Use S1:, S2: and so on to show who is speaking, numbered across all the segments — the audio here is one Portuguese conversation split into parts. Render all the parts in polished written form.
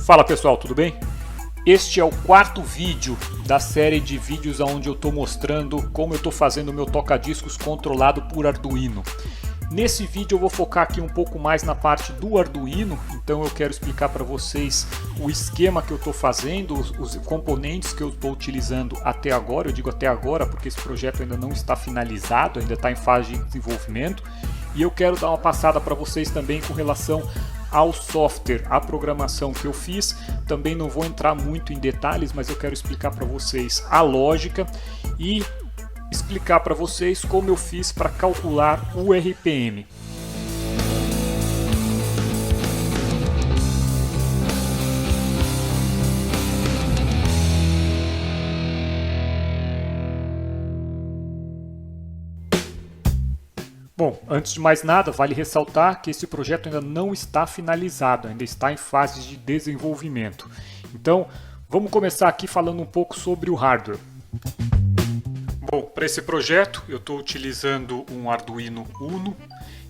S1: Fala pessoal, tudo bem? Este é o quarto vídeo da série de vídeos onde eu estou mostrando como eu estou fazendo o meu toca-discos controlado por Arduino. Nesse vídeo eu vou focar aqui um pouco mais na parte do Arduino, então eu quero explicar para vocês o esquema que eu estou fazendo, os componentes que eu estou utilizando até agora. Eu digo até agora porque esse projeto ainda não está finalizado, ainda está em fase de desenvolvimento. E eu quero dar uma passada para vocês também com relação ao software, a programação que eu fiz. Também não vou entrar muito em detalhes, mas eu quero explicar para vocês a lógica e explicar para vocês como eu fiz para calcular o RPM. Bom, antes de mais nada, vale ressaltar que esse projeto ainda não está finalizado, ainda está em fase de desenvolvimento. Então, vamos começar aqui falando um pouco sobre o hardware. Bom, para esse projeto eu estou utilizando um Arduino Uno.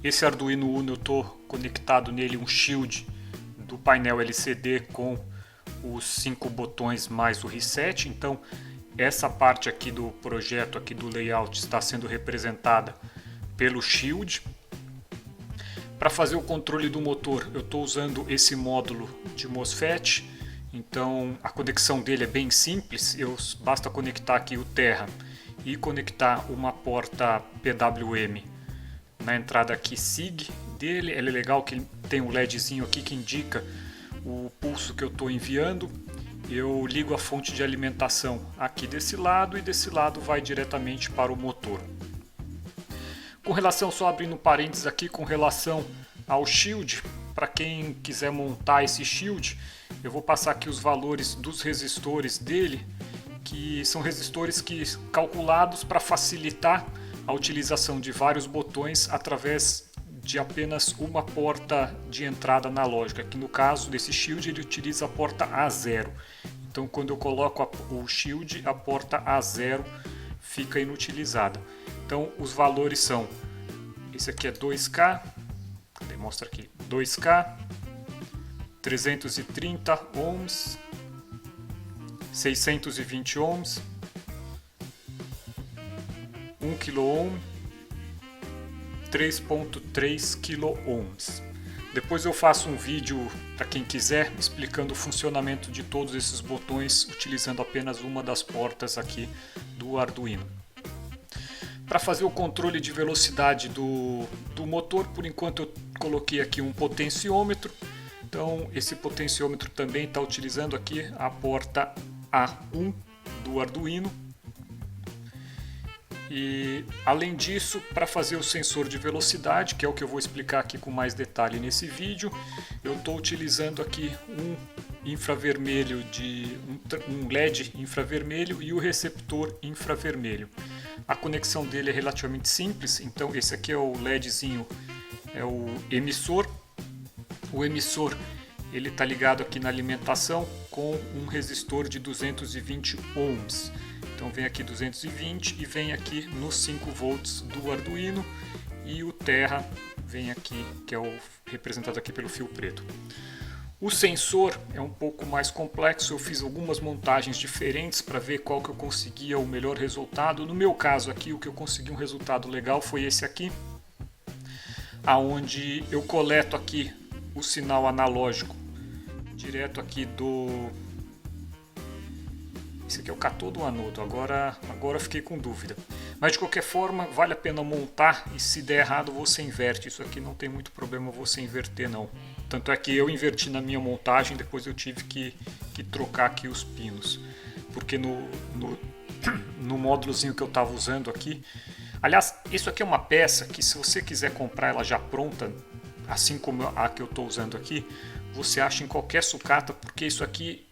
S1: Esse Arduino Uno eu estou conectado nele um shield do painel LCD com os 5 botões mais o reset. Então, essa parte aqui do projeto, aqui do layout, está sendo representada pelo shield. Para fazer o controle do motor eu estou usando esse módulo de MOSFET, então a conexão dele é bem simples. Basta conectar aqui o Terra e conectar uma porta PWM na entrada aqui SIG dele. Ele é legal que ele tem um LEDzinho aqui que indica o pulso que eu estou enviando. Eu ligo a fonte de alimentação aqui desse lado e desse lado vai diretamente para o motor. Com relação, só abrindo parênteses aqui, com relação ao shield, para quem quiser montar esse shield, eu vou passar aqui os valores dos resistores dele, que são resistores calculados para facilitar a utilização de vários botões através de apenas uma porta de entrada analógica. Aqui no caso desse shield ele utiliza a porta A0. Então quando eu coloco o shield, a porta A0 fica inutilizada. Então os valores são, esse aqui é 2K, mostra aqui, 2K, 330 ohms, 620 ohms, 1 kΩ, 3.3 kΩ. Depois eu faço um vídeo para quem quiser explicando o funcionamento de todos esses botões utilizando apenas uma das portas aqui do Arduino. Para fazer o controle de velocidade do motor, por enquanto eu coloquei aqui um potenciômetro. Então esse potenciômetro também está utilizando aqui a porta A1 do Arduino. E além disso, para fazer o sensor de velocidade, que é o que eu vou explicar aqui com mais detalhe nesse vídeo, eu estou utilizando aqui um infravermelho um LED infravermelho e o receptor infravermelho. A conexão dele é relativamente simples, então esse aqui é o LEDzinho, é o emissor. O emissor ele está ligado aqui na alimentação com um resistor de 220 ohms. Então vem aqui 220 e vem aqui nos 5 volts do Arduino, e o Terra vem aqui, que é representado aqui pelo fio preto. O sensor é um pouco mais complexo, eu fiz algumas montagens diferentes para ver qual que eu conseguia o melhor resultado. No meu caso aqui, o que eu consegui um resultado legal foi esse aqui, aonde eu coleto aqui o sinal analógico direto aqui esse aqui é o cátodo ou anodo, agora fiquei com dúvida. Mas de qualquer forma, vale a pena montar, e se der errado você inverte. Isso aqui não tem muito problema você inverter não. Tanto é que eu inverti na minha montagem, depois eu tive que trocar aqui os pinos. Porque no módulozinho que eu estava usando aqui... Aliás, isso aqui é uma peça que, se você quiser comprar ela já pronta, assim como a que eu estou usando aqui, você acha em qualquer sucata, porque isso aqui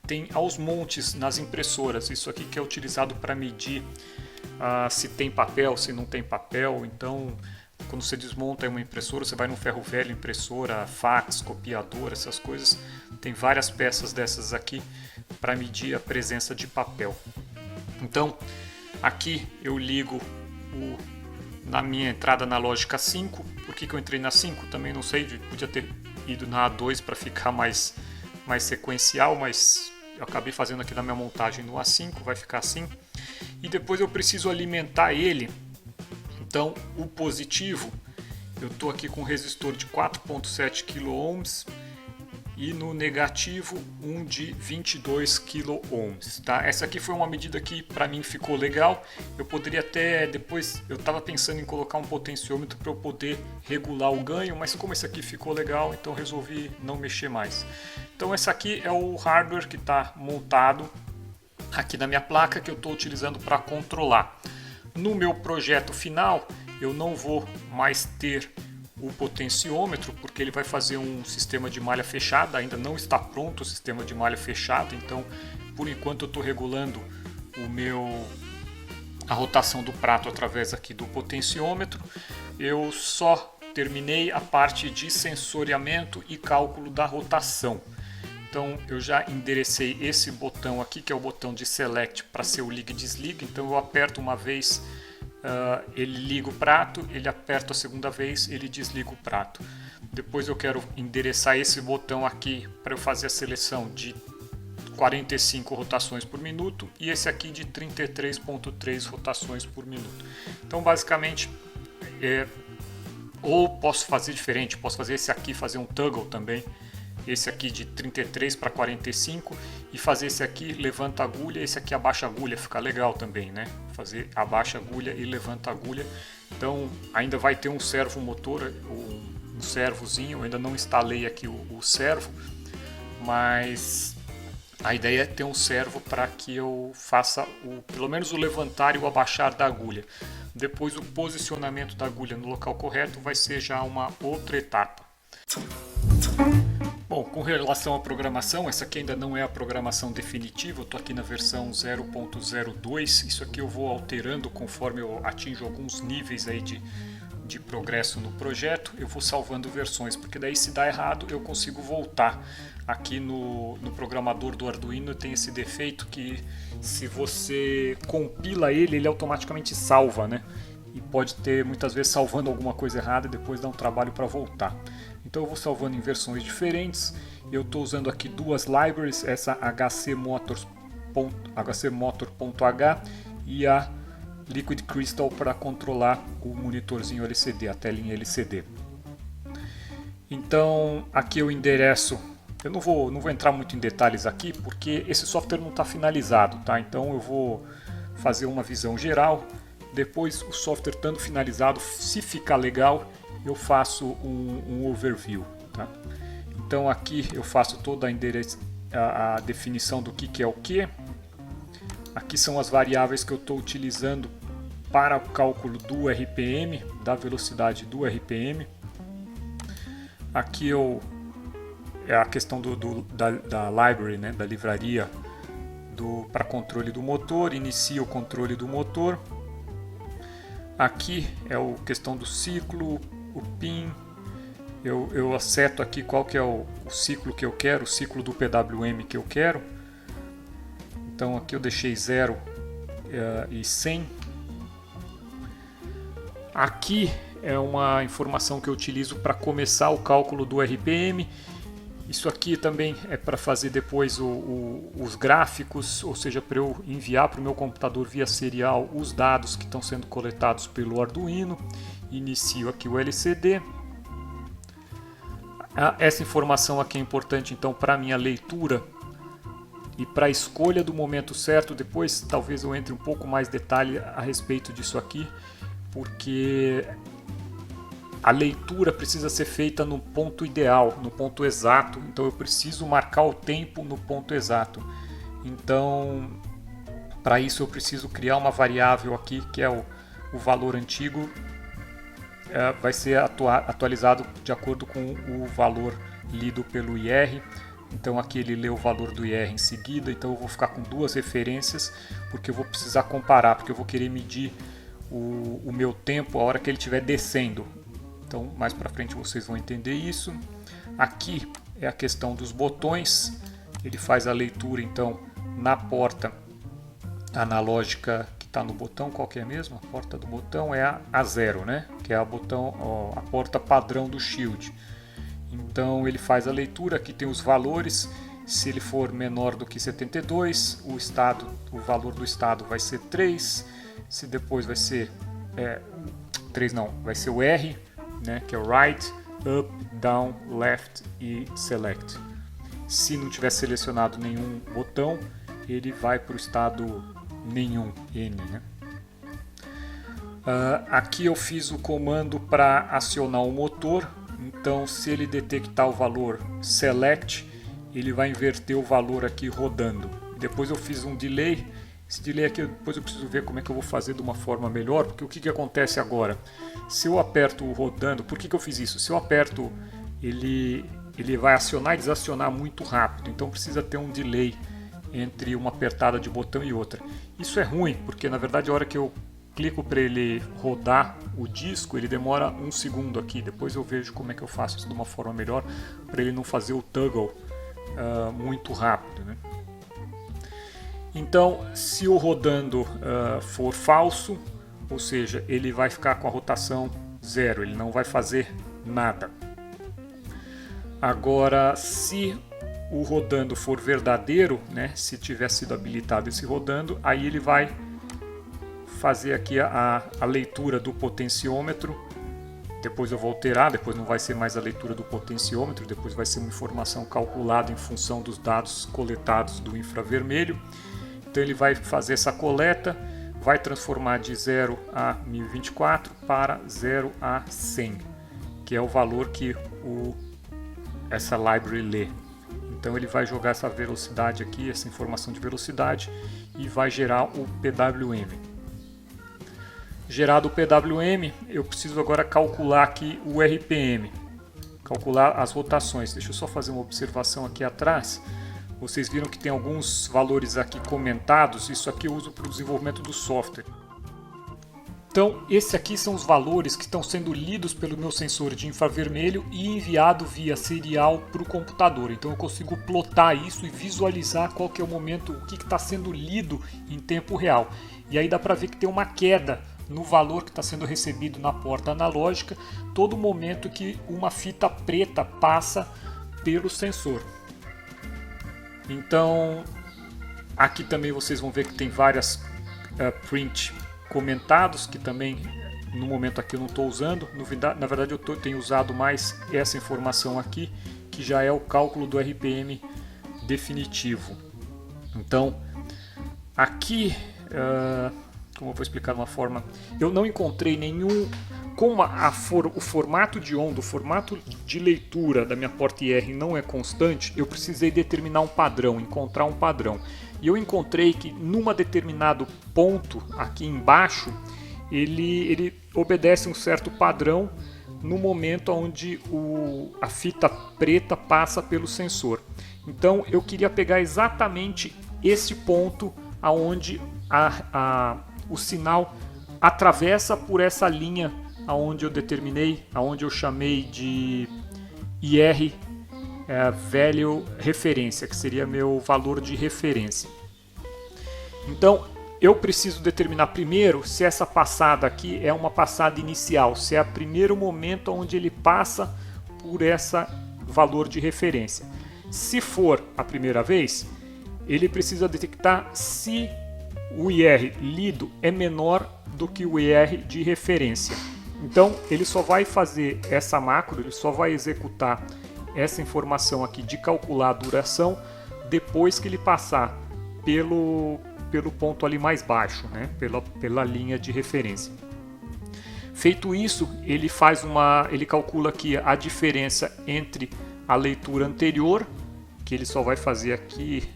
S1: tem aos montes nas impressoras. Isso aqui que é utilizado para medir se tem papel, se não tem papel. Então, quando você desmonta uma impressora, você vai no ferro velho, impressora, fax, copiadora, essas coisas. Tem várias peças dessas aqui para medir a presença de papel. Então, aqui eu ligo na minha entrada analógica 5. Por que eu entrei na 5? Também não sei, podia ter ido na A2 para ficar mais mais sequencial, mas eu acabei fazendo aqui na minha montagem no A5, vai ficar assim. E depois eu preciso alimentar ele. Então o positivo, eu estou aqui com um resistor de 4.7 kΩ e no negativo um de 22 kΩ, tá? Essa aqui foi uma medida que para mim ficou legal. Eu poderia até depois, eu estava pensando em colocar um potenciômetro para eu poder regular o ganho, mas como esse aqui ficou legal, então resolvi não mexer mais. Então esse aqui é o hardware que está montado aqui na minha placa, que eu estou utilizando para controlar. No meu projeto final eu não vou mais ter o potenciômetro, porque ele vai fazer um sistema de malha fechada. Ainda não está pronto o sistema de malha fechada, então por enquanto eu estou regulando a rotação do prato através aqui do potenciômetro. Eu só terminei a parte de sensoriamento e cálculo da rotação. Então eu já enderecei esse botão aqui, que é o botão de select, para ser o liga e desliga. Então eu aperto uma vez, ele liga o prato, ele aperta a segunda vez, ele desliga o prato. Depois eu quero endereçar esse botão aqui para eu fazer a seleção de 45 rotações por minuto e esse aqui de 33.3 rotações por minuto. Então basicamente, ou posso fazer diferente, posso fazer esse aqui, fazer um toggle também, esse aqui de 33 para 45 e fazer esse aqui levanta a agulha, esse aqui abaixa a agulha, fica legal também, né? Fazer abaixa a agulha e levanta a agulha. Então ainda vai ter um servo motor, um servozinho, eu ainda não instalei aqui o servo, mas a ideia é ter um servo para que eu faça pelo menos o levantar e o abaixar da agulha. Depois o posicionamento da agulha no local correto vai ser já uma outra etapa. Bom, com relação à programação, essa aqui ainda não é a programação definitiva, eu estou aqui na versão 0.02, isso aqui eu vou alterando conforme eu atinjo alguns níveis aí de progresso no projeto, eu vou salvando versões, porque daí se dá errado eu consigo voltar. Aqui no programador do Arduino tem esse defeito que se você compila ele automaticamente salva, né? E pode ter muitas vezes salvando alguma coisa errada e depois dá um trabalho para voltar. Então eu vou salvando em versões diferentes. Eu estou usando aqui duas libraries, essa hcmotor.h e a Liquid Crystal para controlar o monitorzinho LCD, a telinha LCD. Então aqui eu endereço, eu não vou entrar muito em detalhes aqui porque esse software não está finalizado, tá? Então eu vou fazer uma visão geral. Depois o software estando finalizado, se ficar legal, eu faço um overview, tá? Então aqui eu faço toda a definição do que é o que. Aqui são as variáveis que eu estou utilizando para o cálculo do RPM, da velocidade do RPM. Aqui é a questão da library, né, da livraria para controle do motor, inicia o controle do motor. Aqui é a questão do ciclo, o PIN, eu acerto aqui qual que é o ciclo que eu quero, o ciclo do PWM que eu quero. Então aqui eu deixei 0 e 100. Aqui é uma informação que eu utilizo para começar o cálculo do RPM. Isso aqui também é para fazer depois os gráficos, ou seja, para eu enviar para o meu computador via serial os dados que estão sendo coletados pelo Arduino. Inicio aqui o LCD. Essa informação aqui é importante então para a minha leitura e para a escolha do momento certo. Depois talvez eu entre um pouco mais detalhe a respeito disso aqui, porque a leitura precisa ser feita no ponto ideal, no ponto exato, então eu preciso marcar o tempo no ponto exato. Então, para isso eu preciso criar uma variável aqui, que é o valor antigo, vai ser atualizado de acordo com o valor lido pelo IR. Então aqui ele lê o valor do IR em seguida, então eu vou ficar com duas referências, porque eu vou precisar comparar, porque eu vou querer medir o meu tempo a hora que ele estiver descendo. Então mais para frente vocês vão entender isso. Aqui é a questão dos botões, ele faz a leitura então na porta analógica que está no botão. Qual que é mesmo? A porta do botão é a A0, né? Que é a porta padrão do Shield. Então ele faz a leitura, aqui tem os valores Se ele for menor do que 72, o valor do estado vai ser 3. Se depois vai ser 3 não, vai ser o R, né, que é o right, up, down, left e select. Se não tiver selecionado nenhum botão, ele vai para o estado nenhum, N, né? Aqui eu fiz o comando para acionar o motor. Então, se ele detectar o valor select, ele vai inverter o valor aqui rodando. Depois eu fiz um delay. Esse delay aqui, depois eu preciso ver como é que eu vou fazer de uma forma melhor, porque o que acontece agora? Se eu aperto o rodando, por que eu fiz isso? Se eu aperto, ele vai acionar e desacionar muito rápido, então precisa ter um delay entre uma apertada de botão e outra. Isso é ruim, porque na verdade a hora que eu clico para ele rodar o disco, ele demora 1 segundo aqui. Depois eu vejo como é que eu faço isso de uma forma melhor, para ele não fazer o toggle muito rápido, né? Então, se o rodando for falso, ou seja, ele vai ficar com a rotação 0, ele não vai fazer nada. Agora, se o rodando for verdadeiro, né, se tiver sido habilitado esse rodando, aí ele vai fazer aqui a leitura do potenciômetro. Depois eu vou alterar, depois não vai ser mais a leitura do potenciômetro, depois vai ser uma informação calculada em função dos dados coletados do infravermelho. Então ele vai fazer essa coleta, vai transformar de 0 a 1024 para 0 a 100, que é o valor que essa library lê. Então ele vai jogar essa velocidade aqui, essa informação de velocidade, e vai gerar o PWM. Gerado o PWM, eu preciso agora calcular aqui o RPM, calcular as rotações. Deixa eu só fazer uma observação aqui atrás. Vocês viram que tem alguns valores aqui comentados, isso aqui eu uso para o desenvolvimento do software. Então, esses aqui são os valores que estão sendo lidos pelo meu sensor de infravermelho e enviado via serial para o computador. Então eu consigo plotar isso e visualizar qual que é o momento, o que está sendo lido em tempo real. E aí dá para ver que tem uma queda no valor que está sendo recebido na porta analógica todo momento que uma fita preta passa pelo sensor. Então, aqui também vocês vão ver que tem várias print comentados, que também no momento aqui eu não estou usando. Na verdade eu tenho usado mais essa informação aqui, que já é o cálculo do RPM definitivo. Então, aqui, como eu vou explicar de uma forma, eu não encontrei nenhum... Como o formato de onda, o formato de leitura da minha porta IR não é constante, eu precisei determinar um padrão, encontrar um padrão. E eu encontrei que numa determinado ponto aqui embaixo, ele obedece um certo padrão no momento onde a fita preta passa pelo sensor. Então eu queria pegar exatamente esse ponto onde o sinal atravessa por essa linha aonde eu determinei, aonde eu chamei de IR value referência, que seria meu valor de referência. Então eu preciso determinar primeiro se essa passada aqui é uma passada inicial, se é o primeiro momento onde ele passa por esse valor de referência. Se for a primeira vez, ele precisa detectar se o IR lido é menor do que o IR de referência. Então ele só vai fazer essa macro, ele só vai executar essa informação aqui de calcular a duração depois que ele passar pelo ponto ali mais baixo, né? pela linha de referência. Feito isso, ele calcula aqui a diferença entre a leitura anterior, que ele só vai fazer aqui,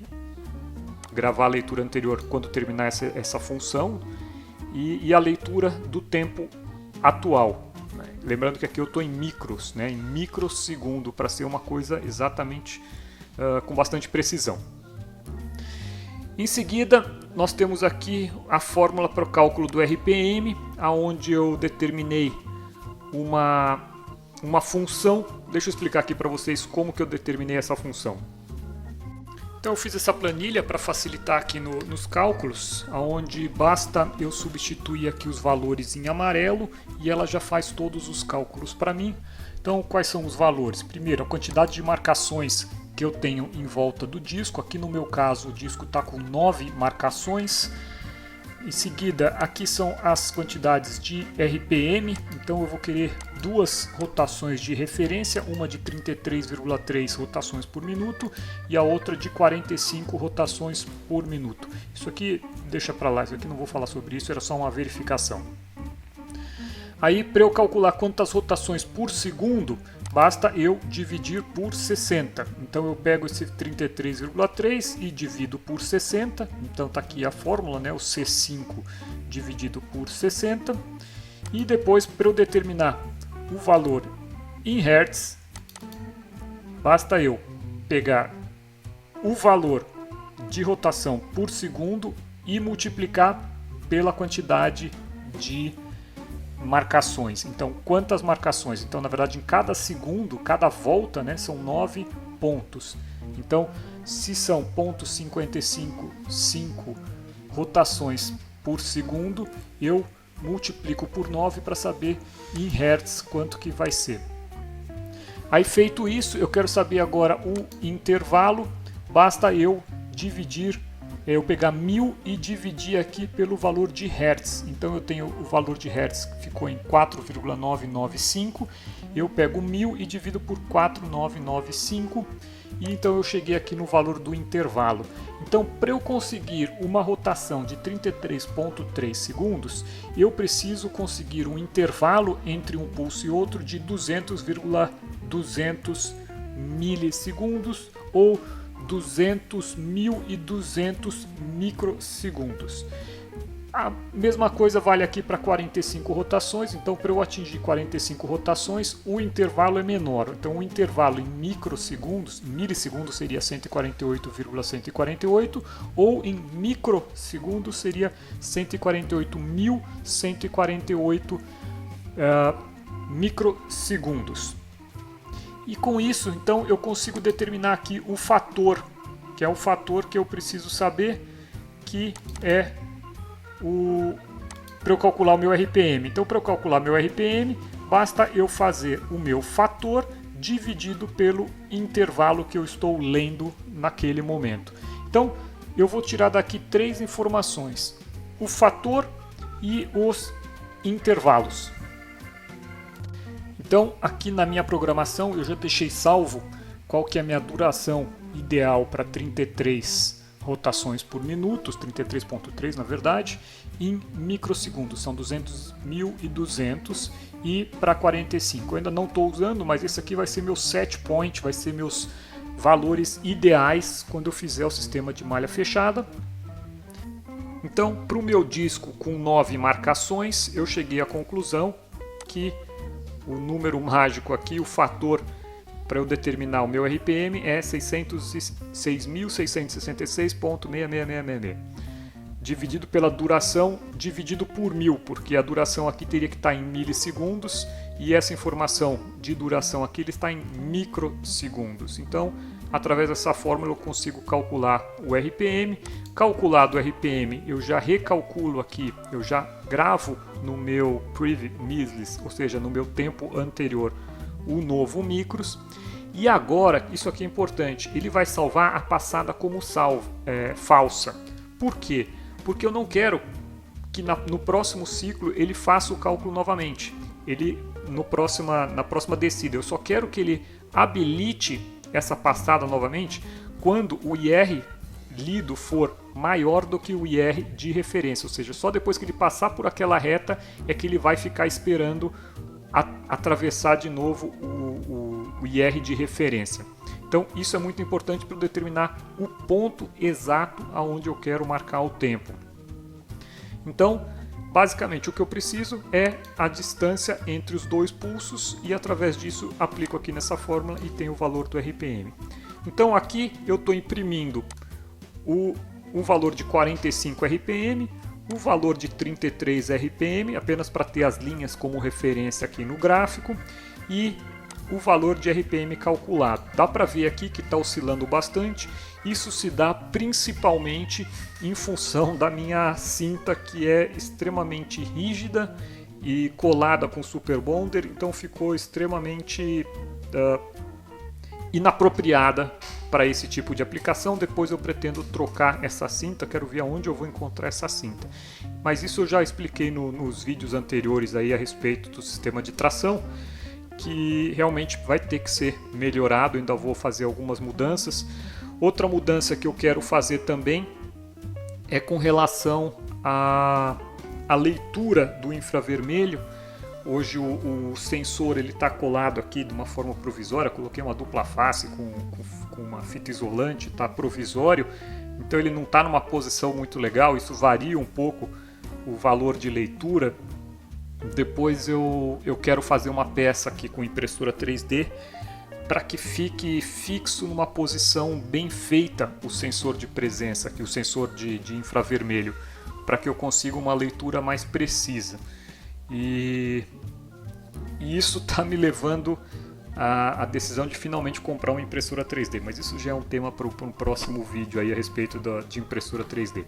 S1: gravar a leitura anterior quando terminar essa função, e a leitura do tempo atual. Lembrando que aqui eu estou em micros, né, em microsegundo, para ser uma coisa exatamente com bastante precisão. Em seguida, nós temos aqui a fórmula para o cálculo do RPM, onde eu determinei uma função. Deixa eu explicar aqui para vocês como que eu determinei essa função. Então eu fiz essa planilha para facilitar aqui nos cálculos, onde basta eu substituir aqui os valores em amarelo e ela já faz todos os cálculos para mim. Então quais são os valores? Primeiro, a quantidade de marcações que eu tenho em volta do disco. Aqui no meu caso o disco está com 9 marcações. Em seguida, aqui são as quantidades de RPM, então eu vou querer duas rotações de referência, uma de 33,3 rotações por minuto e a outra de 45 rotações por minuto. Isso aqui deixa para lá, isso aqui não vou falar sobre isso, era só uma verificação. Aí, para eu calcular quantas rotações por segundo, basta eu dividir por 60. Então eu pego esse 33,3 e divido por 60. Então está aqui a fórmula, né? O C5 dividido por 60. E depois, para eu determinar o valor em Hertz, basta eu pegar o valor de rotação por segundo e multiplicar pela quantidade de marcações. Então, quantas marcações? Então, na verdade, em cada segundo, cada volta, né, são 9 pontos. Então, se são 0,555 rotações por segundo, eu multiplico por 9 para saber em Hertz quanto que vai ser. Aí, feito isso, eu quero saber agora o intervalo. Basta eu pegar 1000 e dividir aqui pelo valor de Hertz. Então eu tenho o valor de Hertz que ficou em 4,995. Eu pego 1000 e divido por 4,995. E então eu cheguei aqui no valor do intervalo. Então, para eu conseguir uma rotação de 33,3 segundos, eu preciso conseguir um intervalo entre um pulso e outro de 200,200 milissegundos ou 200.200 microsegundos. A mesma coisa vale aqui para 45 rotações, então para eu atingir 45 rotações o intervalo é menor. Então o intervalo em microsegundos, milissegundos seria 148,148 ou em microsegundos seria 148.148 microsegundos. E com isso, então, eu consigo determinar aqui o fator, que é o fator que eu preciso saber, que é para eu calcular o meu RPM. Então, para eu calcular meu RPM, basta eu fazer o meu fator dividido pelo intervalo que eu estou lendo naquele momento. Então, eu vou tirar daqui 3 informações: o fator e os intervalos. Então, aqui na minha programação eu já deixei salvo qual que é a minha duração ideal para 33 rotações por minuto, 33,3 na verdade, em microsegundos, são 200.200 e para 45. Eu ainda não estou usando, mas esse aqui vai ser meu set point, vai ser meus valores ideais quando eu fizer o sistema de malha fechada. Então, para o meu disco com 9 marcações, eu cheguei à conclusão que o número mágico aqui, o fator para eu determinar o meu RPM é 606.666,666. Dividido pela duração, dividido por 1000, porque a duração aqui teria que estar em milissegundos e essa informação de duração aqui ele está em microsegundos. Então, através dessa fórmula eu consigo calcular o RPM. Calculado o RPM, eu já recalculo aqui, eu já gravo no meu previous mislis, ou seja, no meu tempo anterior, o novo micros. E agora, isso aqui é importante, ele vai salvar a passada como falsa. Por quê? Porque eu não quero que no próximo ciclo ele faça o cálculo novamente. Na próxima descida, eu só quero que ele habilite essa passada novamente quando o IR lido for maior do que o IR de referência, ou seja, só depois que ele passar por aquela reta é que ele vai ficar esperando atravessar de novo o IR de referência. Então isso é muito importante para eu determinar o ponto exato aonde eu quero marcar o tempo. Então, basicamente o que eu preciso é a distância entre os dois pulsos e através disso aplico aqui nessa fórmula e tenho o valor do RPM. Então aqui eu estou imprimindo o valor de 45 RPM, o valor de 33 RPM, apenas para ter as linhas como referência aqui no gráfico, e o valor de RPM calculado. Dá para ver aqui que está oscilando bastante, isso se dá principalmente em função da minha cinta que é extremamente rígida e colada com Super Bonder, então ficou extremamente inapropriada para esse tipo de aplicação. Depois eu pretendo trocar essa cinta, quero ver aonde eu vou encontrar essa cinta. Mas isso eu já expliquei nos vídeos anteriores aí a respeito do sistema de tração, que realmente vai ter que ser melhorado, ainda vou fazer algumas mudanças. Outra mudança que eu quero fazer também é com relação à leitura do infravermelho. Hoje o sensor está colado aqui de uma forma provisória, coloquei uma dupla face com uma fita isolante, está provisório, então ele não está numa posição muito legal, isso varia um pouco o valor de leitura. Depois eu quero fazer uma peça aqui com impressora 3D para que fique fixo numa posição bem feita o sensor de presença, aqui, o sensor de infravermelho, para que eu consiga uma leitura mais precisa. E isso está me levando à decisão de finalmente comprar uma impressora 3D, mas isso já é um tema para um próximo vídeo aí a respeito de impressora 3D.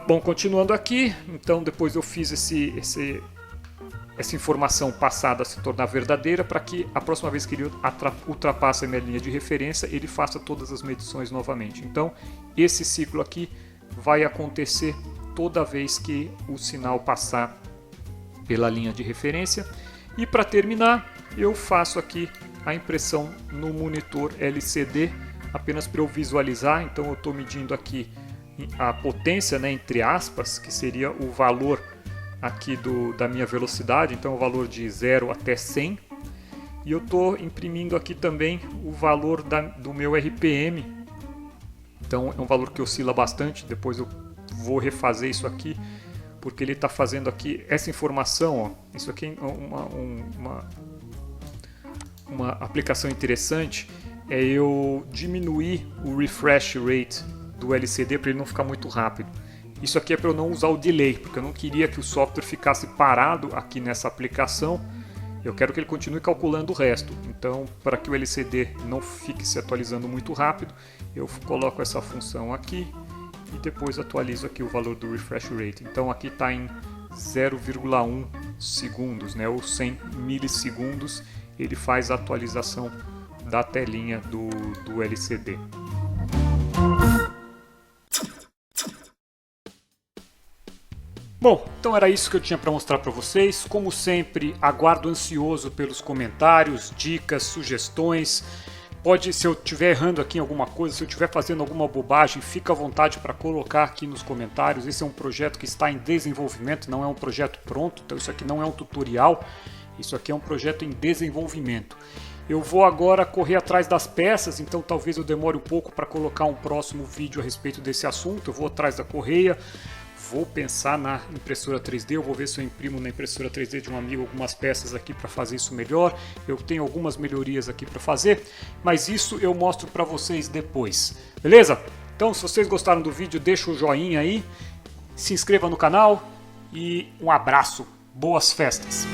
S1: Bom, continuando aqui, então depois eu fiz essa informação passada se tornar verdadeira para que a próxima vez que ele ultrapasse a minha linha de referência, ele faça todas as medições novamente. Então esse ciclo aqui vai acontecer toda vez que o sinal passar pela linha de referência. E para terminar, eu faço aqui a impressão no monitor LCD, apenas para eu visualizar. Então eu estou medindo aqui a potência, né, entre aspas, que seria o valor aqui da minha velocidade, então o valor de 0 até 100. E eu estou imprimindo aqui também o valor do meu RPM. Então é um valor que oscila bastante, depois eu vou refazer isso aqui, porque ele está fazendo aqui essa informação, ó, isso aqui é uma aplicação interessante, é eu diminuir o refresh rate do LCD para ele não ficar muito rápido. Isso aqui é para eu não usar o delay, porque eu não queria que o software ficasse parado aqui nessa aplicação, eu quero que ele continue calculando o resto. Então, para que o LCD não fique se atualizando muito rápido, eu coloco essa função aqui e depois atualizo aqui o valor do refresh rate. Então aqui está em 0,1 segundos, né, ou 100 milissegundos, ele faz a atualização da telinha do LCD. Bom, então era isso que eu tinha para mostrar para vocês. Como sempre, aguardo ansioso pelos comentários, dicas, sugestões. Se eu estiver errando aqui em alguma coisa, se eu estiver fazendo alguma bobagem, fica à vontade para colocar aqui nos comentários. Esse é um projeto que está em desenvolvimento, não é um projeto pronto, então isso aqui não é um tutorial, isso aqui é um projeto em desenvolvimento. Eu vou agora correr atrás das peças, então talvez eu demore um pouco para colocar um próximo vídeo a respeito desse assunto. Eu vou atrás da correia, vou pensar na impressora 3D, eu vou ver se eu imprimo na impressora 3D de um amigo algumas peças aqui para fazer isso melhor. Eu tenho algumas melhorias aqui para fazer, mas isso eu mostro para vocês depois, beleza? Então se vocês gostaram do vídeo, deixa o joinha aí, se inscreva no canal e um abraço, boas festas!